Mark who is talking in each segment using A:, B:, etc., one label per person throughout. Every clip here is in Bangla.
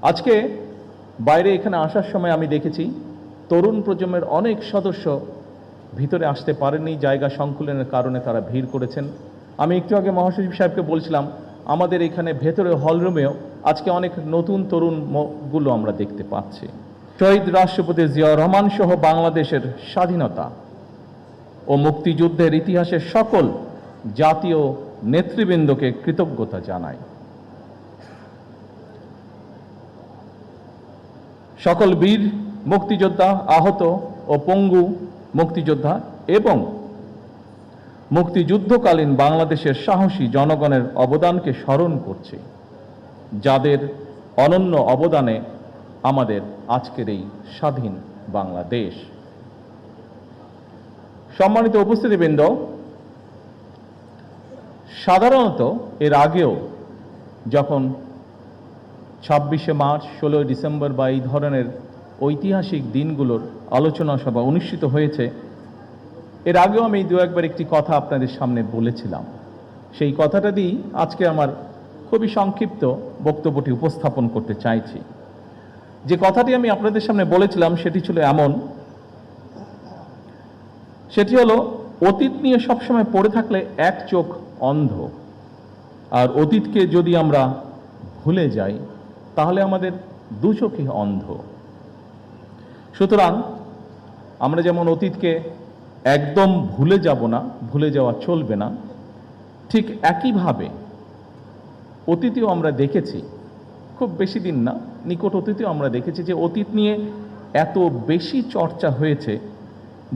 A: আজকে বাইরে এখানে আসার সময় আমি দেখেছি তরুণ প্রজন্মের অনেক সদস্য ভিতরে আসতে পারেননি, জায়গা সংকুলনের কারণে তারা ভিড় করেছেন। আমি একটু আগে মহাসচিব সাহেবকে বলছিলাম, আমাদের এখানে ভেতরে হলরুমেও আজকে অনেক নতুন তরুণগুলো আমরা দেখতে পাচ্ছি। শহীদ রাষ্ট্রপতি জিয়াউর রহমান সহ বাংলাদেশের স্বাধীনতা ও মুক্তিযুদ্ধের ইতিহাসের সকল জাতীয় নেতৃবৃন্দকে কৃতজ্ঞতা জানাই। সকল বীর মুক্তিযোদ্ধা, আহত ও পঙ্গু মুক্তিযোদ্ধা এবং মুক্তিযুদ্ধকালীন বাংলাদেশের সাহসী জনগণের অবদানকে স্মরণ করছি, যাদের অনন্য অবদানে আমাদের আজকের এই স্বাধীন বাংলাদেশ। সম্মানিত উপস্থিতিবৃন্দ, সাধারণত এর আগেও যখন 26শে মার্চ, 16ই ডিসেম্বর বা এই ধরনের ঐতিহাসিক দিনগুলোর আলোচনা সভা অনুষ্ঠিত হয়েছে, এর আগেও আমি দু একবার একটি কথা আপনাদের সামনে বলেছিলাম। সেই কথাটা দিয়েই আজকে আমার খুবই সংক্ষিপ্ত বক্তব্যটি উপস্থাপন করতে চাইছি। যে কথাটি আমি আপনাদের সামনে বলেছিলাম সেটি ছিল এমন, সেটি হলো অতীত নিয়ে সবসময় পড়ে থাকলে এক চোখ অন্ধ, আর অতীতকে যদি আমরা ভুলে যাই তাহলে আমাদের দু চোখই অন্ধ। সুতরাং আমরা যেমন অতীতকে একদম ভুলে যাব না, ভুলে যাওয়া চলবে না, ঠিক একইভাবে অতীতেও আমরা দেখেছি, খুব বেশি দিন না, নিকট অতীতেও আমরা দেখেছি যে অতীত নিয়ে এত বেশি চর্চা হয়েছে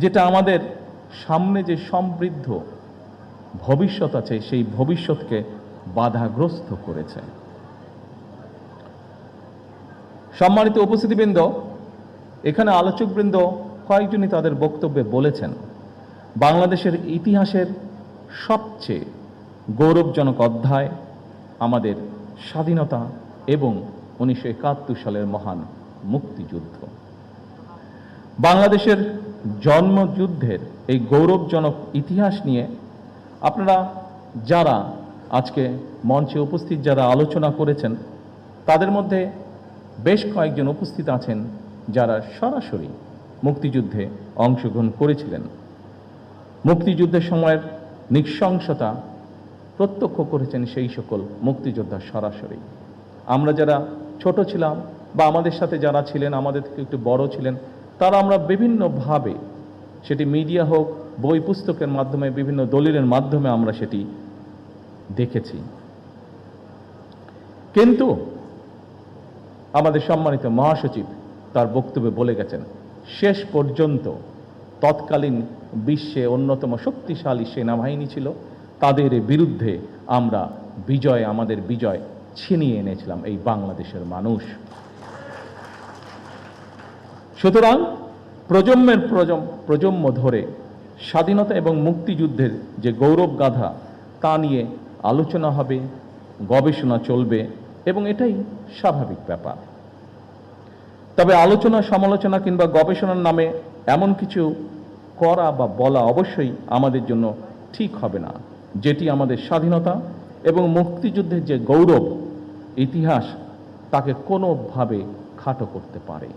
A: যেটা আমাদের সামনে যে সমৃদ্ধ ভবিষ্যৎ আছে সেই ভবিষ্যৎকে বাধাগ্রস্ত করেছে। সম্মানিত উপস্থিতিবৃন্দ, এখানে আলোচকবৃন্দ কয়েকজনই তাদের বক্তব্যে বলেছেন বাংলাদেশের ইতিহাসের সবচেয়ে গৌরবজনক অধ্যায় আমাদের স্বাধীনতা এবং 1971 সালের মহান মুক্তিযুদ্ধ। বাংলাদেশের জন্মযুদ্ধের এই গৌরবজনক ইতিহাস নিয়ে আপনারা যারা আজকে মঞ্চে উপস্থিত, যারা আলোচনা করেছেন, তাদের মধ্যে বেশ কয়েকজন উপস্থিত আছেন যারা সরাসরি মুক্তিযুদ্ধে অংশগ্রহণ করেছিলেন, মুক্তিযুদ্ধের সময়ের নৃশংসতা প্রত্যক্ষ করেছেন সেই সকল মুক্তিযোদ্ধা সরাসরি। আমরা যারা ছোট ছিলাম বা আমাদের সাথে যারা ছিলেন, আমাদের থেকে একটু বড় ছিলেন, তারা আমরা বিভিন্নভাবে, সেটি মিডিয়া হোক, বই পুস্তকের মাধ্যমে, বিভিন্ন দলিলের মাধ্যমে আমরা সেটি দেখেছি। কিন্তু আমাদের সম্মানিত মহাসচিব তার বক্তব্যে বলে গেছেন, শেষ পর্যন্ত তৎকালীন বিশ্বে অন্যতম শক্তিশালী সেনাবাহিনী ছিল, তাদের বিরুদ্ধে আমরা আমাদের বিজয় ছিনিয়ে এনেছিলাম এই বাংলাদেশের মানুষ। সুতরাং প্রজন্ম ধরে স্বাধীনতা এবং মুক্তিযুদ্ধের যে গৌরব গাথা তা নিয়ে আলোচনা হবে, গবেষণা চলবে এবং এটাই স্বাভাবিক ব্যাপার। তবে আলোচনা, সমালোচনা কিংবা গবেষণার নামে এমন কিছু করা বা বলা অবশ্যই আমাদের জন্য ঠিক হবে না, যেটি আমাদের স্বাধীনতা এবং মুক্তিযুদ্ধের যে গৌরব ইতিহাস তাকে কোনোভাবে খাটো করতে পারে।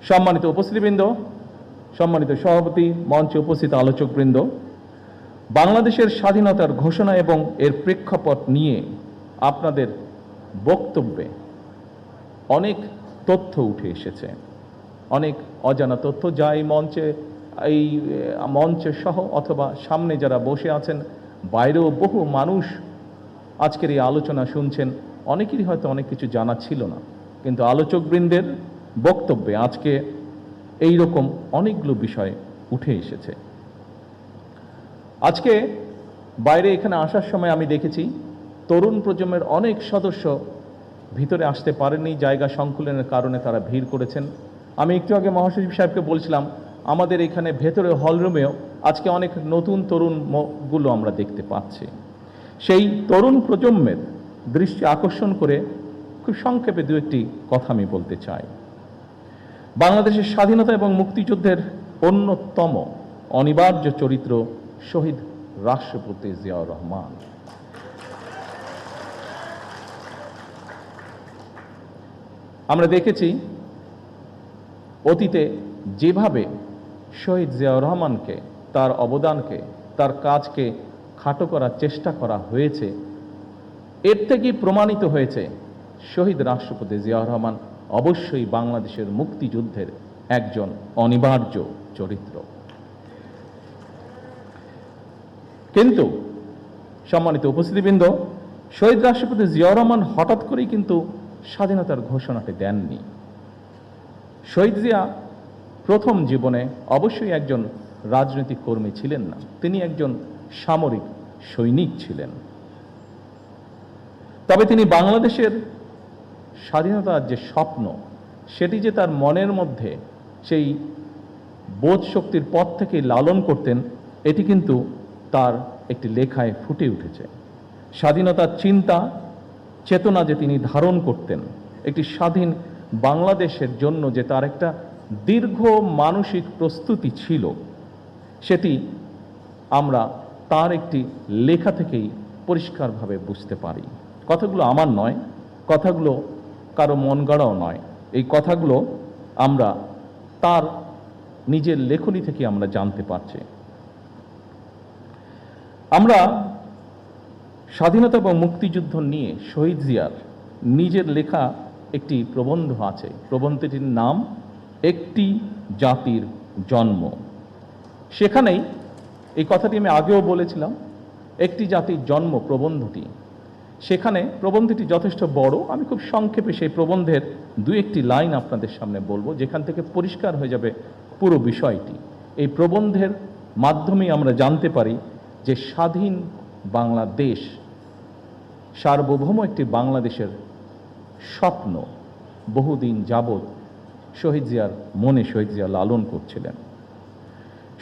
A: সম্মানিত উপস্থিতিবৃন্দ, সম্মানিত সভাপতি, মঞ্চে উপস্থিত আলোচকবৃন্দ, বাংলাদেশের স্বাধীনতার ঘোষণা এবং এর প্রেক্ষাপট নিয়ে আপনাদের বক্তব্যে অনেক তথ্য উঠে এসেছে, অনেক অজানা তথ্য, যা এই মঞ্চে সহ অথবা সামনে যারা বসে আছেন, বাইরেও বহু মানুষ আজকের এই আলোচনা শুনছেন, অনেকেরই হয়তো অনেক কিছু জানা ছিল না। কিন্তু আলোচকবৃন্দের বক্তব্যে আজকে এই রকম অনেকগুলো বিষয় উঠে এসেছে। আজকে বাইরে এখানে আসার সময় আমি দেখেছি তরুণ প্রজন্মের অনেক সদস্য ভিতরে আসতে পারেননি, জায়গা সংকুলনের কারণে তারা ভিড় করেছেন। আমি একটু আগে মহাসচিব সাহেবকে বলছিলাম, আমাদের এখানে ভেতরে হলরুমেও আজকে অনেক নতুন তরুণগুলো আমরা দেখতে পাচ্ছি। সেই তরুণ প্রজন্মের দৃষ্টি আকর্ষণ করে খুব সংক্ষেপে দু একটি কথা আমি বলতে চাই। বাংলাদেশের স্বাধীনতা এবং মুক্তিযুদ্ধের অন্যতম অনিবার্য চরিত্র শহীদ রাষ্ট্রপতি জিয়াউর রহমান। আমরা দেখেছি অতীতে যেভাবে শহীদ জিয়াউর রহমানকে, তার অবদানকে, তার কাজকে খাটো করার চেষ্টা করা হয়েছে, এর থেকেই প্রমাণিত হয়েছে শহীদ রাষ্ট্রপতি জিয়াউর রহমান অবশ্যই বাংলাদেশের মুক্তিযুদ্ধের একজন অনিবার্য চরিত্র। কিন্তু সম্মানিত উপস্থিতিবৃন্দ, শহীদ রাষ্ট্রপতি জিয়াউর রহমান হঠাৎ করেই কিন্তু স্বাধীনতার ঘোষণাটি দেননি। শহীদ জিয়া প্রথম জীবনে অবশ্যই একজন রাজনৈতিক কর্মী ছিলেন না, তিনি একজন সামরিক সৈনিক ছিলেন। তবে তিনি বাংলাদেশের স্বাধীনতার যে স্বপ্ন, সেটি যে তার মনের মধ্যে সেই বোধ শক্তির পথ থেকে লালন করতেন, এটি কিন্তু তার একটি লেখায় ফুটে উঠেছে। স্বাধীনতার চিন্তা চেতনা যে তিনি ধারণ করতেন, একটি স্বাধীন বাংলাদেশের জন্য যে তার একটা দীর্ঘ মানসিক প্রস্তুতি ছিল, সেটি আমরা তার একটি লেখা থেকেই পরিষ্কারভাবে বুঝতে পারি। কথাগুলো আমার নয়, কথাগুলো কারো মন গড়াও নয়, এই কথাগুলো আমরা তার নিজের লেখনী থেকে আমরা জানতে পারছি। আমরা স্বাধীনতা এবং মুক্তিযুদ্ধ নিয়ে শহীদ জিয়ার নিজের লেখা একটি প্রবন্ধ আছে। প্রবন্ধটির নাম একটি জাতির জন্ম। সেখানেই এই কথাটি আমি আগেও বলেছিলাম, একটি জাতির জন্ম প্রবন্ধটি, সেখানে প্রবন্ধটি যথেষ্ট বড়। আমি খুব সংক্ষেপে সেই প্রবন্ধের দু একটি লাইন আপনাদের সামনে বলবো, যেখান থেকে পরিষ্কার হয়ে যাবে পুরো বিষয়টি। এই প্রবন্ধের মাধ্যমেই আমরা জানতে পারি যে স্বাধীন বাংলাদেশ, সার্বভৌম একটি বাংলাদেশের স্বপ্ন বহুদিন যাবৎ শহীদ জিয়ার মনে শহীদ জিয়া লালন করছিলেন।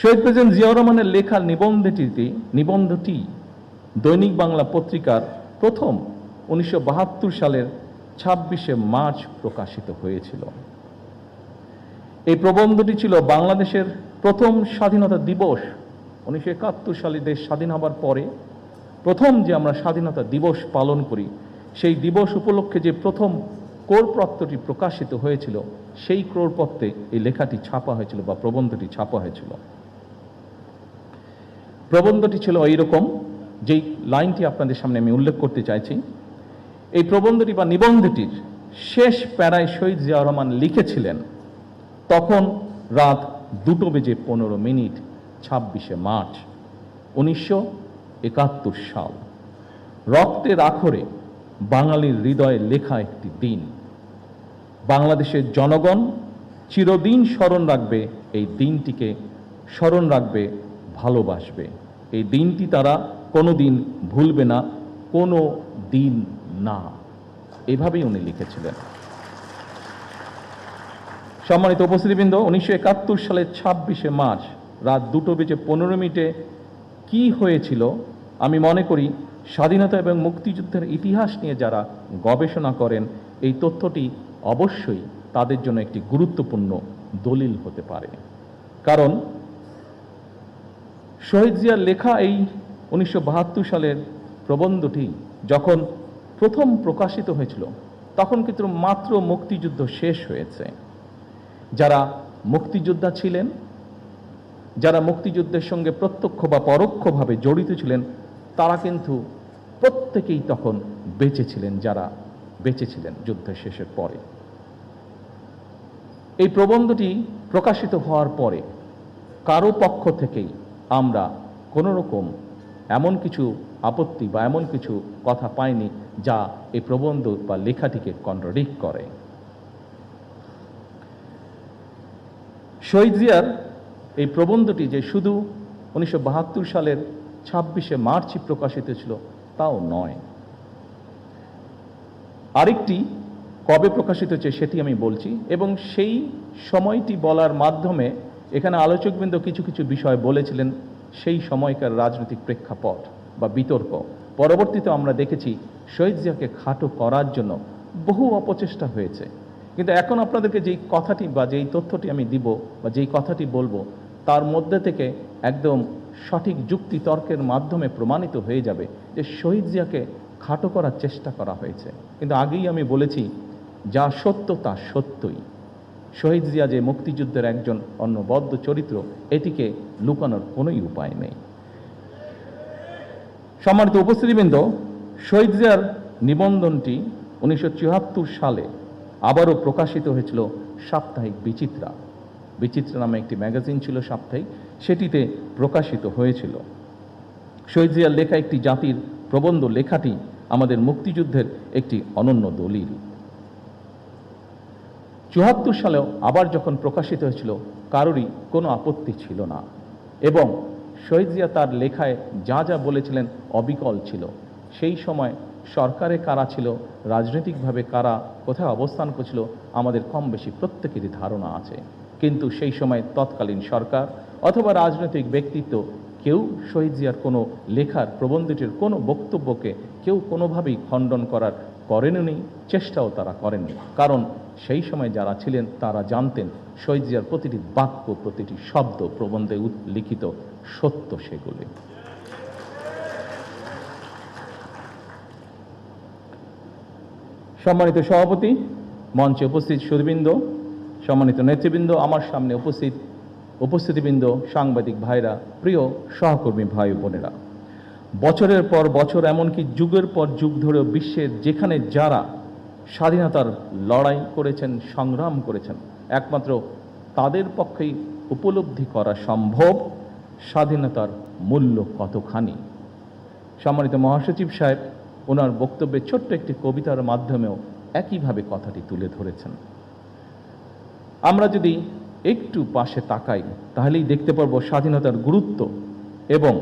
A: শহীদ প্রেসিডেন্ট জিয়াউর রহমানের লেখা নিবন্ধটি দৈনিক বাংলা পত্রিকার প্রথম 1972 সালের 26শে মার্চ প্রকাশিত হয়েছিল। এই প্রবন্ধটি ছিল বাংলাদেশের প্রথম স্বাধীনতা দিবস। 1971 সালে দেশ স্বাধীন হবার পরে প্রথম যে আমরা স্বাধীনতা দিবস পালন করি, সেই দিবস উপলক্ষে যে প্রথম ক্রোড়পত্রটি প্রকাশিত হয়েছিল, সেই ক্রোড়পত্রে এই লেখাটি ছাপা হয়েছিল বা প্রবন্ধটি ছাপা হয়েছিল। প্রবন্ধটি ছিল এইরকম, যেই লাইনটি আপনাদের সামনে আমি উল্লেখ করতে চাইছি। এই প্রবন্ধটি বা নিবন্ধটির শেষ প্যারায় শহীদ জিয়াউর রহমান লিখেছিলেন, তখন রাত 2:15 26শে মার্চ 1971 সাল। রক্তের আখরে বাঙালির হৃদয়ে লেখা একটি দিন। বাংলাদেশের জনগণ চিরদিন স্মরণ রাখবে এই দিনটিকে, স্মরণ রাখবে, ভালোবাসবে। এই দিনটি তারা কোনো দিন ভুলবে না, কোনো দিন না। এভাবেই উনি লিখেছিলেন। সম্মানিত উপস্থিতিবৃন্দ, 1971 সালের 26শে মার্চ রাত 2:15 কি হয়েছিল, আমি মনে করি স্বাধীনতা এবং মুক্তিযুদ্ধের ইতিহাস নিয়ে যারা গবেষণা করেন, এই তথ্যটি অবশ্যই তাদের জন্য একটি গুরুত্বপূর্ণ দলিল হতে পারে। কারণ শহীদ জিয়ার লেখা এই 1972 সালের প্রবন্ধটি যখন প্রথম প্রকাশিত হয়েছিল, তখন কিন্তু মাত্র মুক্তিযুদ্ধ শেষ হয়েছে। যারা মুক্তিযোদ্ধা ছিলেন, যারা মুক্তিযুদ্ধের সঙ্গে প্রত্যক্ষ বা পরোক্ষভাবে জড়িত ছিলেন, তারা কিন্তু প্রত্যেকেই তখন বেঁচে ছিলেন, যারা বেঁচে ছিলেন যুদ্ধের শেষের পরে। এই প্রবন্ধটি প্রকাশিত হওয়ার পরে কারো পক্ষ থেকেই আমরা কোনো রকম এমন কিছু আপত্তি বা এমন কিছু কথা পাইনি যা এই প্রবন্ধ বা লেখাটিকে কন্ট্রাডিক্ট করে। শহীদ জিয়ার এই প্রবন্ধটি যে শুধু 1972 সালের 26শে মার্চই প্রকাশিত ছিল তাও নয়, আরেকটি কবে প্রকাশিত হয়েছে সেটি আমি বলছি, এবং সেই সময়টি বলার মাধ্যমে এখানে আলোচকবৃন্দ কিছু কিছু বিষয় বলেছিলেন সেই সময়কার রাজনৈতিক প্রেক্ষাপট বা বিতর্ক। পরবর্তীতে আমরা দেখেছি শহীদ জিয়াকে খাটো করার জন্য বহু অপচেষ্টা হয়েছে, কিন্তু এখন আপনাদেরকে যেই কথাটি বা যেই তথ্যটি আমি দিব বা যেই কথাটি বলবো, তার মধ্যে থেকে একদম সঠিক যুক্তি তর্কের মাধ্যমে প্রমাণিত হয়ে যাবে যে শহীদ জিয়াকে খাটো করার চেষ্টা করা হয়েছে। কিন্তু আগেই আমি বলেছি যা সত্য তা সত্যই। শহীদ জিয়া যে মুক্তিযুদ্ধের একজন অনবদ্য চরিত্র, এটিকে লুকানোর কোনোই উপায় নেই। সম্মানিত উপস্থিতিবৃন্দ, শহীদ জিয়ার নিবন্ধনটি 1974 সালে আবারও প্রকাশিত হয়েছিল সাপ্তাহিক বিচিত্রা। বিচিত্রা নামে একটি ম্যাগাজিন ছিল সাপ্তাহিক, সেটিতে প্রকাশিত হয়েছিল। শহীদ জিয়ার লেখা একটি জাতির প্রবন্ধ লেখাটি আমাদের মুক্তিযুদ্ধের একটি অনন্য দলিল। 74 সালেও আবার যখন প্রকাশিত হয়েছিল, কারোরই কোনো আপত্তি ছিল না এবং শহীদ জিয়া তার লেখায় যা যা বলেছিলেন অবিকল ছিল। সেই সময় সরকারে কারা ছিল, রাজনৈতিকভাবে কারা কোথায় অবস্থান করছিল, আমাদের কম বেশি প্রত্যেকেরই ধারণা আছে। কিন্তু সেই সময় তৎকালীন সরকার অথবা রাজনৈতিক ব্যক্তিত্ব কেউ শহীদ জিয়ার কোনো লেখার প্রবন্ধটির কোনো বক্তব্যকে কেউ কোনোভাবেই খণ্ডন করেননি, চেষ্টাও তারা করেননি। কারণ সেই সময় যারা ছিলেন তারা জানতেন শহীদ জিয়ার প্রতিটি বাক্য, প্রতিটি শব্দ প্রবন্ধে লিখিত সত্য সেগুলি। সম্মানিত সভাপতি, মঞ্চে উপস্থিত সুধীবৃন্দ, সম্মানিত নেতৃবৃন্দ, আমার সামনে উপস্থিতিবৃন্দ, সাংবাদিক ভাইরা, প্রিয় সহকর্মী ভাই বোনেরা, বছরের পর বছর, এমনকি যুগের পর যুগ ধরেও বিশ্বের যেখানে যারা স্বাধীনতার লড়াই করেছেন, সংগ্রাম করেছেন, একমাত্র তাদের পক্ষেই উপলব্ধি করা সম্ভব স্বাধীনতার মূল্য কতখানি। সম্মানিত মহাসচিব সাহেব ওনার বক্তব্যে ছোট্ট একটি কবিতার মাধ্যমেও একইভাবে কথাটি তুলে ধরেছেন। আমরা যদি একটু পাশে তাকাই তাহলেই দেখতে পারবো স্বাধীনতার গুরুত্ব এবং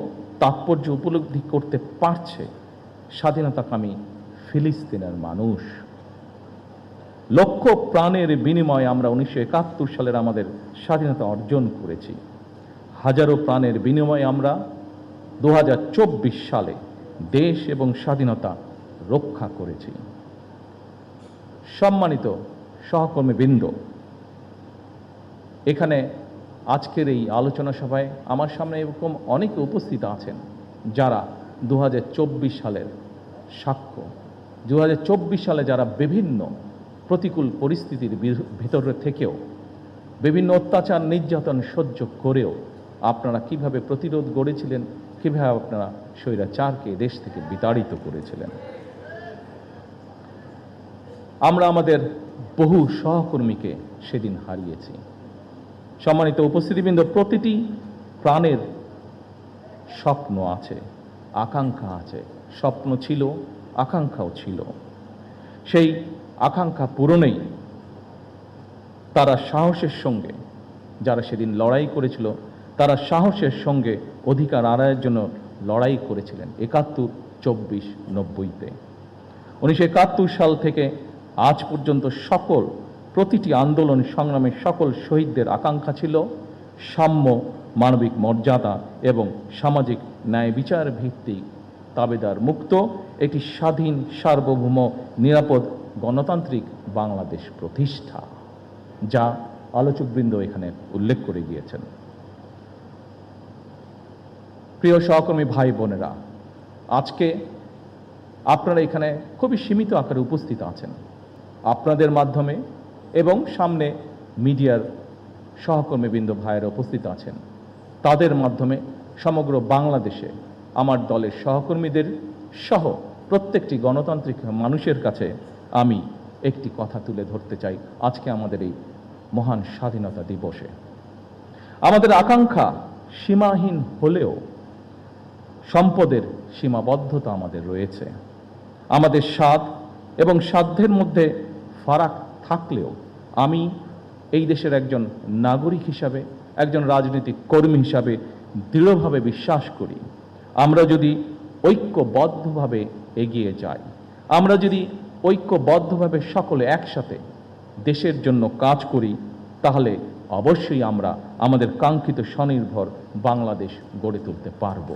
A: তাৎপর্য উপলব্ধি করতে পারছে স্বাধীনতাকামী ফিলিস্তিনের মানুষ। লক্ষ প্রাণের বিনিময়ে আমরা 1971 সালের আমাদের স্বাধীনতা অর্জন করেছি। হাজারো প্রাণের বিনিময়ে আমরা 2024 সালে দেশ এবং স্বাধীনতা রক্ষা করেছি। সম্মানিত সহকর্মীবৃন্দ, এখানে আজকের এই আলোচনা সভায় আমার সামনে এরকম অনেকে উপস্থিত আছেন যারা 2024 সালের সাক্ষ্য। 2024 সালে যারা বিভিন্ন প্রতিকূল পরিস্থিতির ভিতরে থেকেও, বিভিন্ন অত্যাচার নির্যাতন সহ্য করেও আপনারা কিভাবে প্রতিরোধ গড়েছিলেন, কিভাবে আপনারা স্বৈরাচারকে দেশ থেকে বিতাড়িত করেছিলেন। আমরা আমাদের বহু সহকর্মীকে সেদিন হারিয়েছি। সম্মানিত উপস্থিতিবৃন্দ, প্রতিটি প্রাণের স্বপ্ন আছে, আকাঙ্ক্ষা আছে। স্বপ্ন ছিল, আকাঙ্ক্ষাও ছিল। সেই আকাঙ্ক্ষা পূরণেই তারা সাহসের সঙ্গে, যারা সেদিন লড়াই করেছিল, তারা সাহসের সঙ্গে অধিকার আদায়ের জন্য লড়াই করেছিলেন 71, 24, 90-তে। 1971 সাল থেকে আজ পর্যন্ত প্রতিটি আন্দোলন সংগ্রামের সকল শহীদদের আকাঙ্ক্ষা ছিল সাম্য, মানবিক মর্যাদা এবং সামাজিক ন্যায় বিচার ভিত্তিক দাবিদার মুক্ত একটি স্বাধীন, সার্বভৌম, নিরাপদ, গণতান্ত্রিক বাংলাদেশ প্রতিষ্ঠা, যা আলোচকবৃন্দ এখানে উল্লেখ করে গিয়েছেন। প্রিয় সহকর্মী ভাই বোনেরা, আজকে আপনারা এখানে খুবই সীমিত আকারে উপস্থিত আছেন। আপনাদের মাধ্যমে এবং সামনে মিডিয়ার সহকর্মীবৃন্দ ভাইয়েরা উপস্থিত আছেন, তাদের মাধ্যমে সমগ্র বাংলাদেশে আমার দলের সহকর্মীদের সহ প্রত্যেকটি গণতান্ত্রিক মানুষের কাছে আমি একটি কথা তুলে ধরতে চাই। আজকে আমাদের এই মহান স্বাধীনতা দিবসে আমাদের আকাঙ্ক্ষা সীমাহীন হলেও সম্পদের সীমাবদ্ধতা আমাদের রয়েছে। আমাদের স্বাদ এবং সাধ্যের মধ্যে ফারাক থাকলেও আমি এই দেশের একজন নাগরিক হিসাবে, একজন রাজনৈতিক কর্মী হিসাবে দৃঢ়ভাবে বিশ্বাস করি, আমরা যদি ঐক্যবদ্ধভাবে এগিয়ে যাই, আমরা যদি ঐক্যবদ্ধভাবে সকলে একসাথে দেশের জন্য কাজ করি, তাহলে অবশ্যই আমরা আমাদের কাঙ্ক্ষিত স্বনির্ভর বাংলাদেশ গড়ে তুলতে পারব।